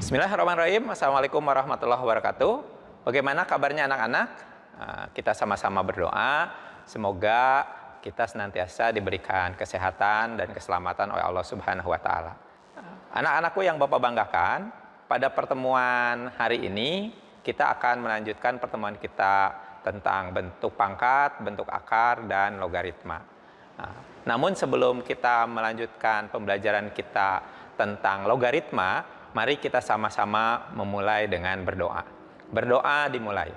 Bismillahirrahmanirrahim. Assalamualaikum warahmatullahi wabarakatuh. Bagaimana kabarnya anak-anak? Kita sama-sama berdoa. Semoga kita senantiasa diberikan kesehatan dan keselamatan oleh Allah Subhanahu wa Ta'ala. Anak-anakku yang Bapak banggakan, pada pertemuan hari ini kita akan melanjutkan pertemuan kita tentang bentuk pangkat, bentuk akar, dan logaritma. Namun sebelum kita melanjutkan pembelajaran kita tentang logaritma, mari kita sama-sama memulai dengan berdoa. Berdoa dimulai.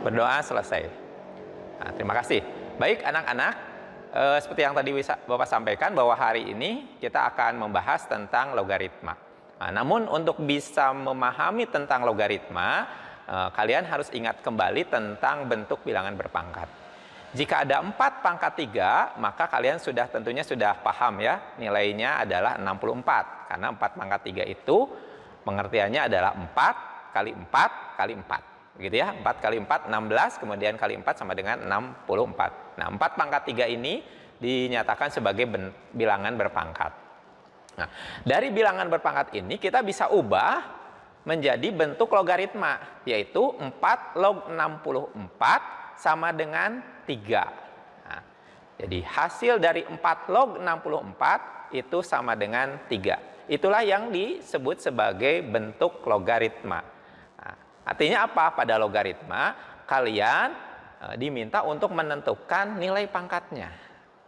Berdoa selesai. Terima kasih. Baik anak-anak, seperti yang tadi Bapak sampaikan bahwa hari ini kita akan membahas tentang logaritma. Namun untuk bisa memahami tentang logaritma, kalian harus ingat kembali tentang bentuk bilangan berpangkat. Jika ada 4 pangkat 3, maka kalian tentunya sudah paham ya, nilainya adalah 64. Karena 4 pangkat 3 itu pengertiannya adalah 4 kali 4 kali 4. Begitu ya, 4 kali 4, 16, kemudian kali 4 sama dengan 64. Nah, 4 pangkat 3 ini dinyatakan sebagai bilangan berpangkat. Nah, dari bilangan berpangkat ini kita bisa ubah menjadi bentuk logaritma, yaitu 4 log 64 sama dengan 3. Nah, jadi hasil dari 4 log 64 itu sama dengan 3. Itulah yang disebut sebagai bentuk logaritma. Nah, artinya apa? Pada logaritma kalian diminta untuk menentukan nilai pangkatnya.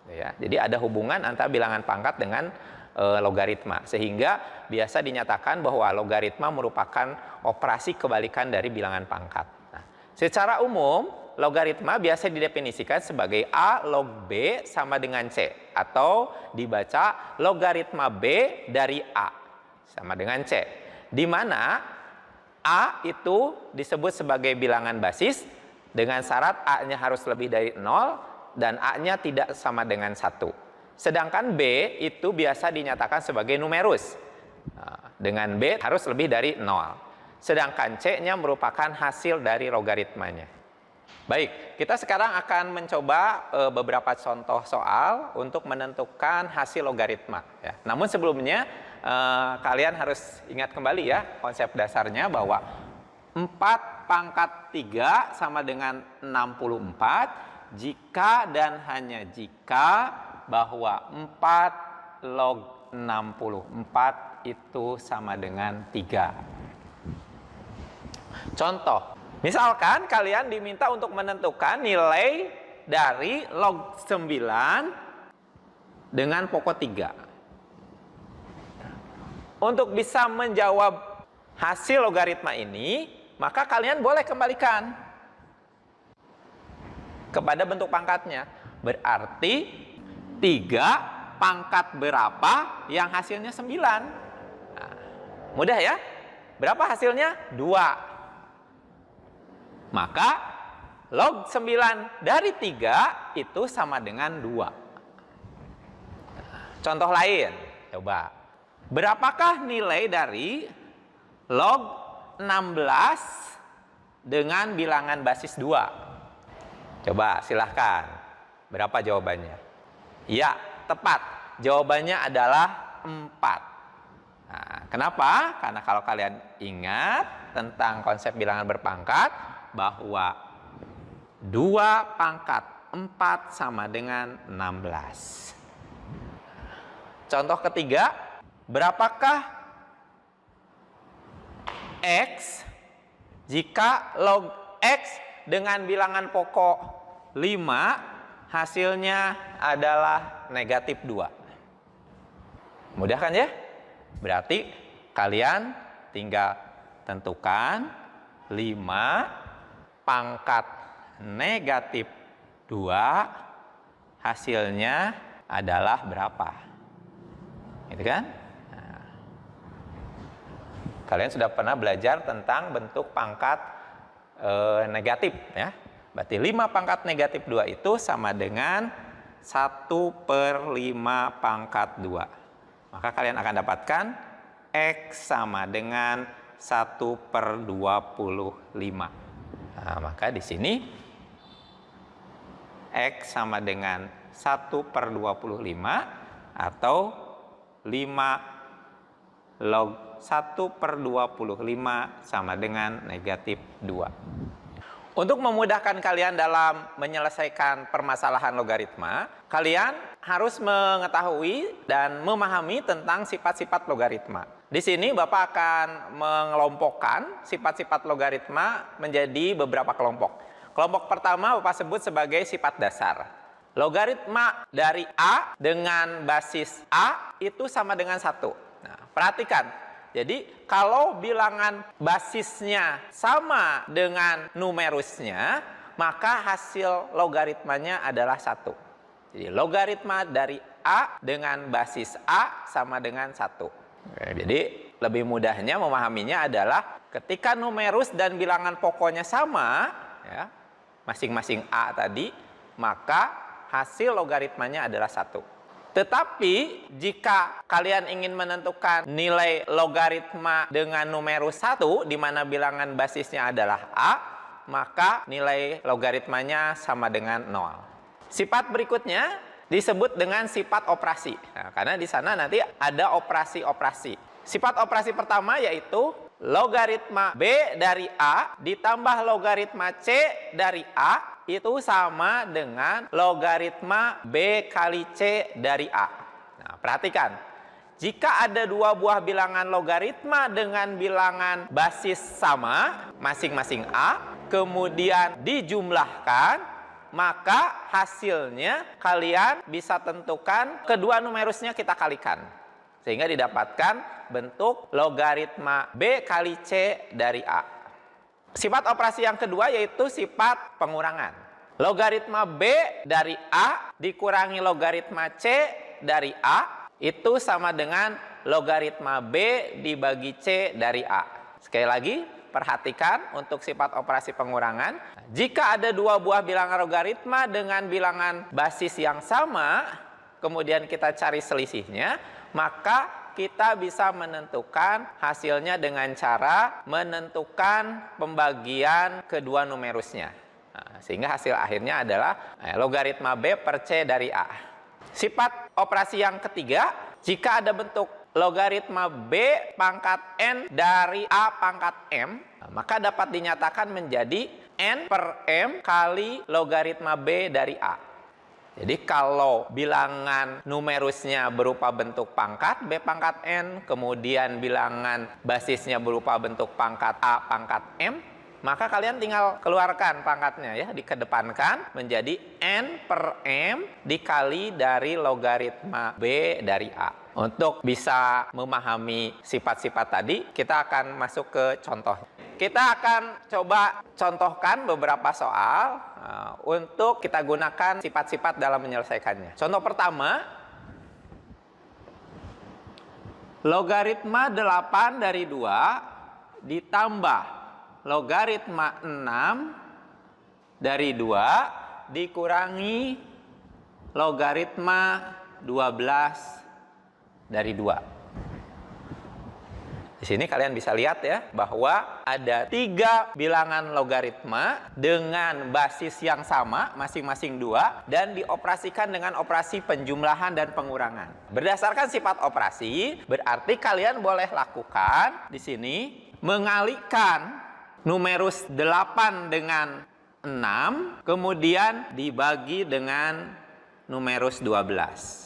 Ya, jadi ada hubungan antara bilangan pangkat dengan logaritma, sehingga biasa dinyatakan bahwa logaritma merupakan operasi kebalikan dari bilangan pangkat. Nah, secara umum logaritma biasa didefinisikan sebagai A log B sama dengan C, atau dibaca logaritma B dari A sama dengan C, di mana A itu disebut sebagai bilangan basis dengan syarat A-nya harus lebih dari 0 dan A-nya tidak sama dengan 1. Sedangkan B itu biasa dinyatakan sebagai numerus, dengan B harus lebih dari 0. Sedangkan C-nya merupakan hasil dari logaritmanya. Baik, kita sekarang akan mencoba beberapa contoh soal untuk menentukan hasil logaritma. Ya. Namun sebelumnya kalian harus ingat kembali ya konsep dasarnya bahwa 4 pangkat 3 sama dengan 64 jika dan hanya jika bahwa 4 log 64 itu sama dengan 3. Contoh. Misalkan kalian diminta untuk menentukan nilai dari log 9 dengan pokok 3. Untuk bisa menjawab hasil logaritma ini, maka kalian boleh kembalikan kepada bentuk pangkatnya. Berarti 3 pangkat berapa yang hasilnya 9? Nah, mudah ya? Berapa hasilnya? 2. Maka log 9 dari 3 itu sama dengan 2. Contoh lain, coba. Berapakah nilai dari log 16 dengan bilangan basis 2? Coba silahkan. Berapa jawabannya? Ya, tepat. Jawabannya adalah 4. Nah, kenapa? Karena kalau kalian ingat tentang konsep bilangan berpangkat, bahwa 2 pangkat 4 sama dengan 16. Contoh ketiga, berapakah X jika log X dengan bilangan pokok 5 hasilnya adalah negatif 2? Mudah kan ya? Berarti kalian tinggal tentukan 5 pangkat negatif 2 hasilnya adalah berapa? Gitu kan? Nah, kalian sudah pernah belajar tentang bentuk pangkat negatif ya. Berarti 5 pangkat negatif 2 itu sama dengan 1/5 pangkat 2. Maka kalian akan dapatkan X sama dengan 1/25. Nah, maka di sini X sama dengan 1/25 atau 5 log 1/25 sama dengan negatif 2. Untuk memudahkan kalian dalam menyelesaikan permasalahan logaritma, kalian harus mengetahui dan memahami tentang sifat-sifat logaritma. Di sini Bapak akan mengelompokkan sifat-sifat logaritma menjadi beberapa kelompok. Kelompok pertama Bapak sebut sebagai sifat dasar. Logaritma dari A dengan basis A itu sama dengan 1. Nah, perhatikan. Jadi, kalau bilangan basisnya sama dengan numerusnya, maka hasil logaritmanya adalah 1. Jadi, logaritma dari A dengan basis A sama dengan 1. Jadi, lebih mudahnya memahaminya adalah ketika numerus dan bilangan pokoknya sama, ya, masing-masing A tadi, maka hasil logaritmanya adalah 1. Tetapi jika kalian ingin menentukan nilai logaritma dengan numerus 1 di mana bilangan basisnya adalah A, maka nilai logaritmanya sama dengan 0. Sifat berikutnya disebut dengan sifat operasi. Nah, karena di sana nanti ada operasi-operasi. Sifat operasi pertama yaitu logaritma B dari A ditambah logaritma C dari A itu sama dengan logaritma B kali C dari A. Nah, perhatikan. Jika ada dua buah bilangan logaritma dengan bilangan basis sama, masing-masing A, kemudian dijumlahkan, maka hasilnya kalian bisa tentukan kedua numerusnya kita kalikan. Sehingga didapatkan bentuk logaritma B kali C dari A. Sifat operasi yang kedua yaitu sifat pengurangan. Logaritma B dari A dikurangi logaritma C dari A itu sama dengan logaritma B dibagi C dari A. Sekali lagi, perhatikan untuk sifat operasi pengurangan. Jika ada dua buah bilangan logaritma dengan bilangan basis yang sama, kemudian kita cari selisihnya, maka kita bisa menentukan hasilnya dengan cara menentukan pembagian kedua numerusnya. Nah, sehingga hasil akhirnya adalah logaritma B per C dari A. Sifat operasi yang ketiga, jika ada bentuk logaritma B pangkat N dari A pangkat M, maka dapat dinyatakan menjadi N per M kali logaritma B dari A. Jadi kalau bilangan numerusnya berupa bentuk pangkat B pangkat N, kemudian bilangan basisnya berupa bentuk pangkat A pangkat M, maka kalian tinggal keluarkan pangkatnya ya, dikedepankan menjadi N per M dikali dari logaritma B dari A. Untuk bisa memahami sifat-sifat tadi, kita akan masuk ke contoh. Kita akan coba contohkan beberapa soal untuk kita gunakan sifat-sifat dalam menyelesaikannya. Contoh pertama, logaritma 8 dari 2 ditambah logaritma 6 dari 2 dikurangi logaritma 12 dari 2. Di sini kalian bisa lihat ya bahwa ada 3 bilangan logaritma dengan basis yang sama masing-masing 2 dan dioperasikan dengan operasi penjumlahan dan pengurangan. Berdasarkan sifat operasi, berarti kalian boleh lakukan di sini mengalihkan numerus 8 dengan 6 kemudian dibagi dengan numerus 12.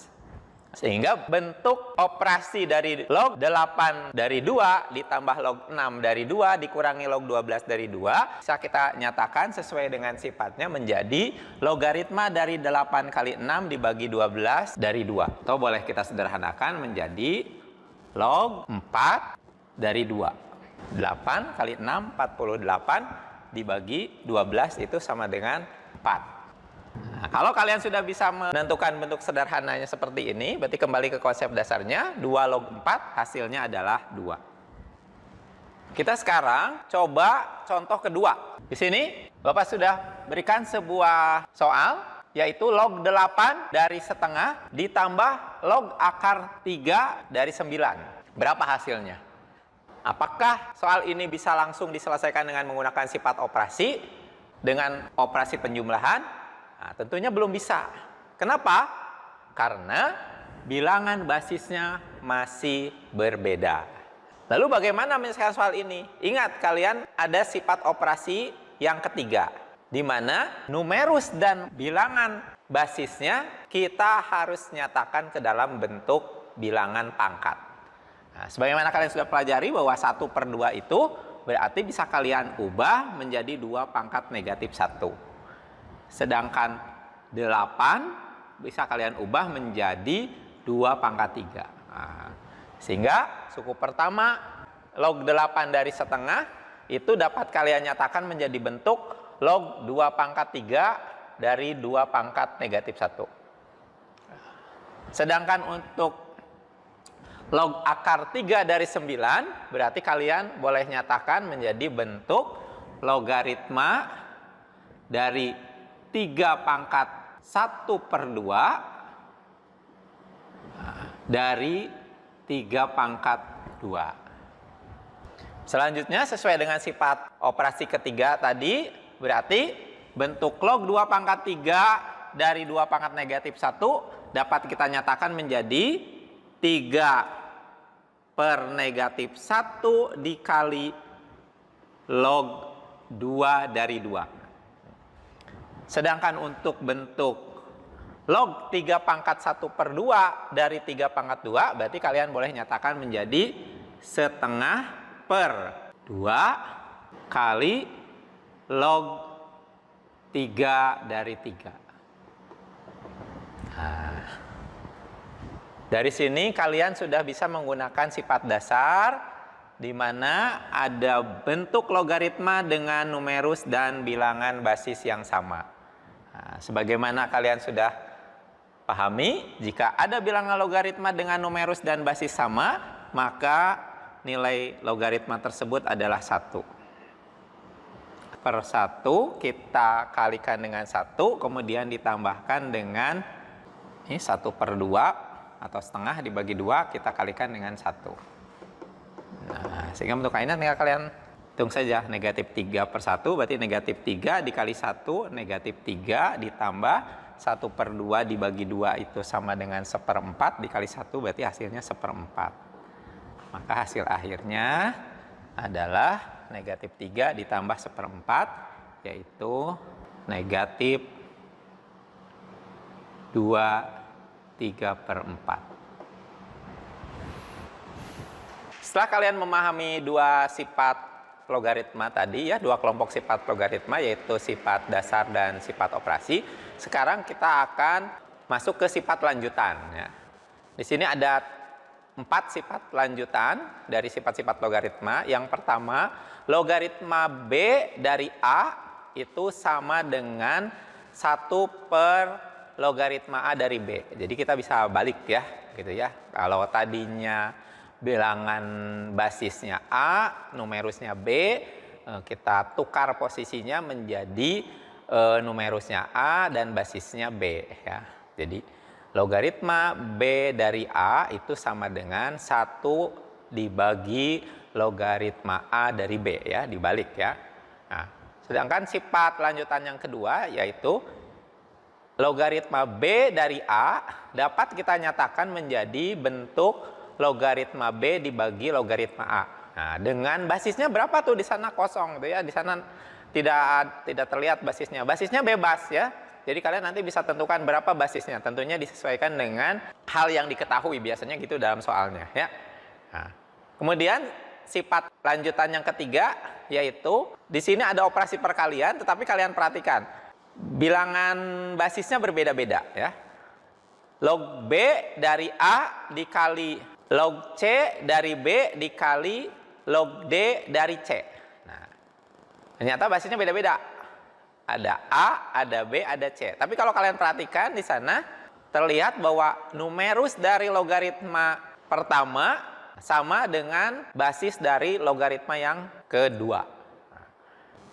Sehingga bentuk operasi dari log 8 dari 2 ditambah log 6 dari 2 dikurangi log 12 dari 2 bisa kita nyatakan sesuai dengan sifatnya menjadi logaritma dari 8 kali 6 dibagi 12 dari 2. Atau boleh kita sederhanakan menjadi log 4 dari 2. 8 kali 6, 48 dibagi 12 itu sama dengan 4. Nah, kalau kalian sudah bisa menentukan bentuk sederhananya seperti ini, berarti kembali ke konsep dasarnya, 2 log 4 hasilnya adalah 2. Kita sekarang coba contoh kedua. Di sini Bapak sudah berikan sebuah soal, yaitu log 8 dari setengah ditambah log akar 3 dari 9. Berapa hasilnya? Apakah soal ini bisa langsung diselesaikan dengan menggunakan sifat operasi, dengan operasi penjumlahan? Nah, tentunya belum bisa. Kenapa? Karena bilangan basisnya masih berbeda. Lalu bagaimana menyelesaikan soal ini? Ingat, kalian ada sifat operasi yang ketiga, di mana numerus dan bilangan basisnya kita harus nyatakan ke dalam bentuk bilangan pangkat. Nah, sebagaimana kalian sudah pelajari bahwa 1/2 itu berarti bisa kalian ubah menjadi 2 pangkat negatif 1. Sedangkan 8 bisa kalian ubah menjadi 2 pangkat 3. Nah, sehingga suku pertama log 8 dari setengah itu dapat kalian nyatakan menjadi bentuk log 2 pangkat 3 dari 2 pangkat negatif 1. Sedangkan untuk log akar 3 dari 9 berarti kalian boleh nyatakan menjadi bentuk logaritma dari 3 pangkat 1/2 dari 3 pangkat 2. Selanjutnya sesuai dengan sifat operasi ketiga tadi, berarti bentuk log 2 pangkat 3 dari 2 pangkat negatif 1 dapat kita nyatakan menjadi 3 per negatif 1 dikali log 2 dari 2. Sedangkan untuk bentuk log 3 pangkat 1/2 dari 3 pangkat 2, berarti kalian boleh nyatakan menjadi setengah per 2 kali log 3 dari 3. Nah, dari sini kalian sudah bisa menggunakan sifat dasar di mana ada bentuk logaritma dengan numerus dan bilangan basis yang sama. Nah, sebagaimana kalian sudah pahami, jika ada bilangan logaritma dengan numerus dan basis sama, maka nilai logaritma tersebut adalah 1. Per 1 kita kalikan dengan 1, kemudian ditambahkan dengan 1/2 atau setengah dibagi 2 kita kalikan dengan 1. Nah, sehingga bentuk ini tinggal kalian hitung saja, negatif 3/1 berarti negatif 3 dikali 1, negatif 3 ditambah 1/2 dibagi 2 itu sama dengan 1/4 dikali 1 berarti hasilnya 1/4. Maka hasil akhirnya adalah negatif 3 ditambah 1/4 yaitu negatif 2/3/4. Setelah kalian memahami 2 sifat logaritma tadi ya, 2 kelompok sifat logaritma yaitu sifat dasar dan sifat operasi, sekarang kita akan masuk ke sifat lanjutan ya. Di sini ada 4 sifat lanjutan dari sifat-sifat logaritma. Yang pertama, logaritma B dari A itu sama dengan 1 per logaritma A dari B. Jadi kita bisa balik ya, gitu ya. Kalau tadinya bilangan basisnya A, numerusnya B, kita tukar posisinya menjadi numerusnya A dan basisnya B ya. Jadi logaritma B dari A itu sama dengan 1 dibagi logaritma A dari B ya, dibalik ya. Nah, sedangkan sifat lanjutan yang kedua yaitu logaritma B dari A dapat kita nyatakan menjadi bentuk logaritma B dibagi logaritma A. Nah, dengan basisnya berapa tuh di sana kosong gitu ya. Di sana tidak terlihat basisnya. Basisnya bebas ya. Jadi kalian nanti bisa tentukan berapa basisnya. Tentunya disesuaikan dengan hal yang diketahui biasanya gitu dalam soalnya ya. Nah, kemudian sifat lanjutan yang ketiga yaitu di sini ada operasi perkalian, tetapi kalian perhatikan bilangan basisnya berbeda-beda ya. Log B dari A dikali log C dari B dikali log D dari C. Nah, ternyata basisnya beda-beda. Ada A, ada B, ada C. Tapi kalau kalian perhatikan di sana terlihat bahwa numerus dari logaritma pertama sama dengan basis dari logaritma yang kedua.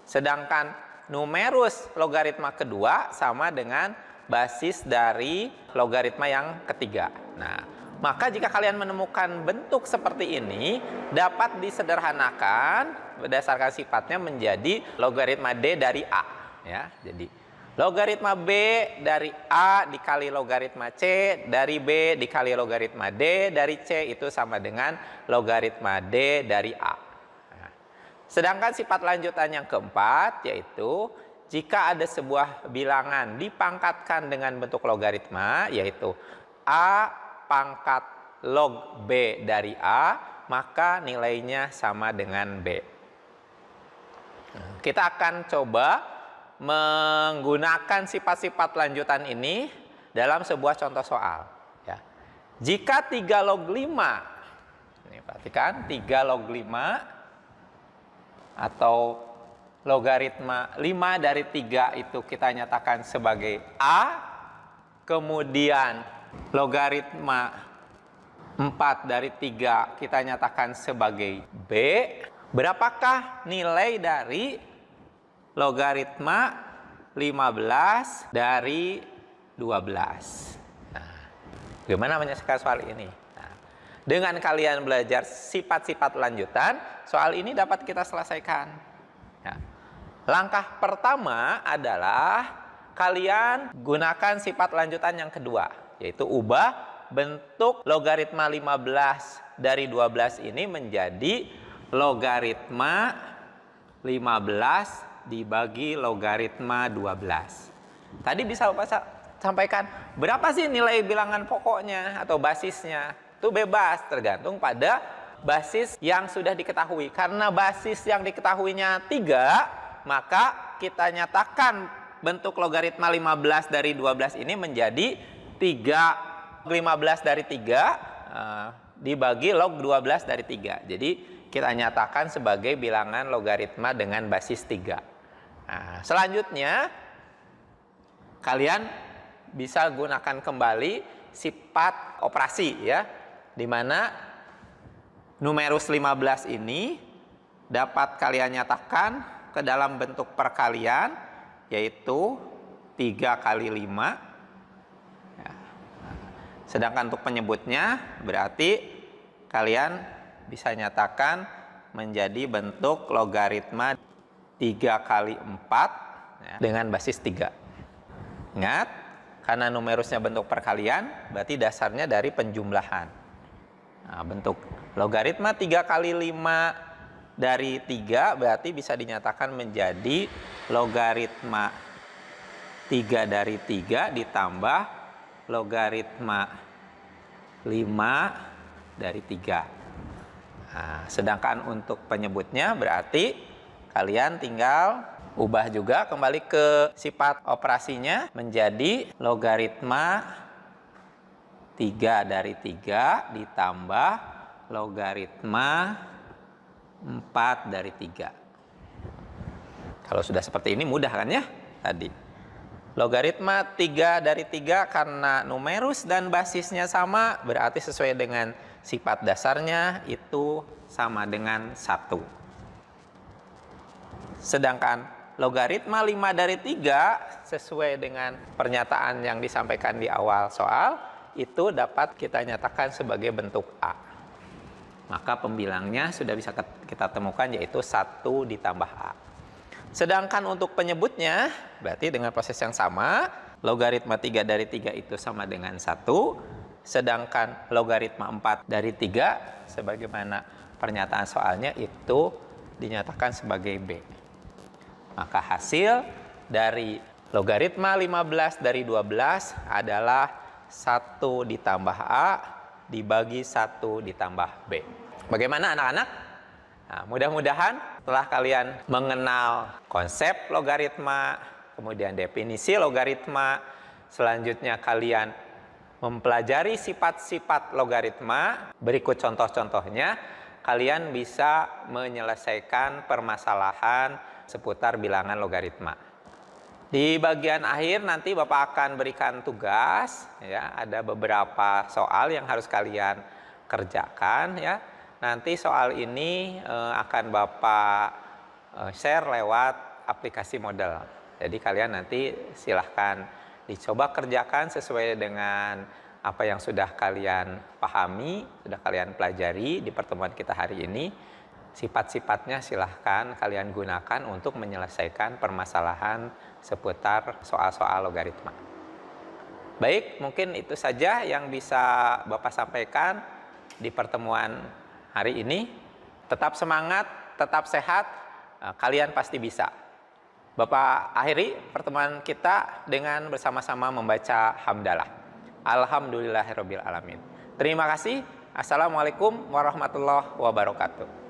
Sedangkan numerus logaritma kedua sama dengan basis dari logaritma yang ketiga. Nah, maka jika kalian menemukan bentuk seperti ini dapat disederhanakan berdasarkan sifatnya menjadi logaritma D dari A ya. Jadi Logaritma B dari A dikali logaritma C dari B dikali logaritma D dari C itu sama dengan logaritma D dari A. Nah, sedangkan sifat lanjutan yang keempat yaitu jika ada sebuah bilangan dipangkatkan dengan bentuk logaritma yaitu A pangkat log B dari A, maka nilainya sama dengan B. Nah, kita akan coba menggunakan sifat-sifat lanjutan ini dalam sebuah contoh soal. Ya. Jika 3 log 5, ini perhatikan 3 log 5 atau logaritma 5 dari 3 itu kita nyatakan sebagai A, kemudian logaritma 4 dari 3 kita nyatakan sebagai B, berapakah nilai dari logaritma 15 dari 12. Nah, bagaimana menyelesaikan soal ini? Nah, dengan kalian belajar sifat-sifat lanjutan, soal ini dapat kita selesaikan. Ya. Langkah pertama adalah kalian gunakan sifat lanjutan yang kedua, yaitu ubah bentuk logaritma 15 dari 12 ini menjadi logaritma 15 dibagi logaritma 12. Tadi bisa Bapak sampaikan, berapa sih nilai bilangan pokoknya atau basisnya? Itu bebas, tergantung pada basis yang sudah diketahui. Karena basis yang diketahuinya 3, maka kita nyatakan bentuk logaritma 15 dari 12 ini menjadi 15 dari 3 dibagi log 12 dari 3. Jadi kita nyatakan sebagai bilangan logaritma dengan basis 3. Nah, selanjutnya kalian bisa gunakan kembali sifat operasi ya, di mana numerus 15 ini dapat kalian nyatakan ke dalam bentuk perkalian yaitu 3 kali 5. Ya. Sedangkan untuk penyebutnya berarti kalian bisa nyatakan menjadi bentuk logaritma 3 kali 4 ya, dengan basis 3. Ingat, karena numerusnya bentuk perkalian, berarti dasarnya dari penjumlahan. Nah, bentuk logaritma 3 kali 5 dari 3 berarti bisa dinyatakan menjadi logaritma 3 dari 3 ditambah logaritma 5 dari 3. Nah, sedangkan untuk penyebutnya berarti kalian tinggal ubah juga kembali ke sifat operasinya menjadi logaritma 3 dari 3 ditambah logaritma 4 dari 3. Kalau sudah seperti ini mudah kan ya tadi. Logaritma 3 dari 3 karena numerus dan basisnya sama berarti sesuai dengan sifat dasarnya itu sama dengan 1. Sedangkan logaritma 5 dari 3 sesuai dengan pernyataan yang disampaikan di awal soal itu dapat kita nyatakan sebagai bentuk A. Maka pembilangnya sudah bisa kita temukan yaitu 1 ditambah A. Sedangkan untuk penyebutnya berarti dengan proses yang sama, logaritma 3 dari 3 itu sama dengan 1. Sedangkan logaritma 4 dari 3 sebagaimana pernyataan soalnya itu dinyatakan sebagai B. Maka hasil dari logaritma 15 dari 12 adalah 1 ditambah A dibagi 1 ditambah B. Bagaimana anak-anak? Nah, mudah-mudahan setelah kalian mengenal konsep logaritma, kemudian definisi logaritma, selanjutnya kalian mempelajari sifat-sifat logaritma, berikut contoh-contohnya, kalian bisa menyelesaikan permasalahan seputar bilangan logaritma. Di bagian akhir nanti Bapak akan berikan tugas ya, ada beberapa soal yang harus kalian kerjakan ya. Nanti soal ini akan Bapak share lewat aplikasi model. Jadi kalian nanti silahkan dicoba kerjakan sesuai dengan apa yang sudah kalian pahami, sudah kalian pelajari di pertemuan kita hari ini. sifat-sifatnya silahkan kalian gunakan untuk menyelesaikan permasalahan seputar soal-soal logaritma. Baik, mungkin itu saja yang bisa Bapak sampaikan di pertemuan hari ini. Tetap semangat, tetap sehat, kalian pasti bisa. Bapak akhiri pertemuan kita dengan bersama-sama membaca hamdalah. Alhamdulillahirabbil alamin. Terima kasih. Assalamualaikum warahmatullahi wabarakatuh.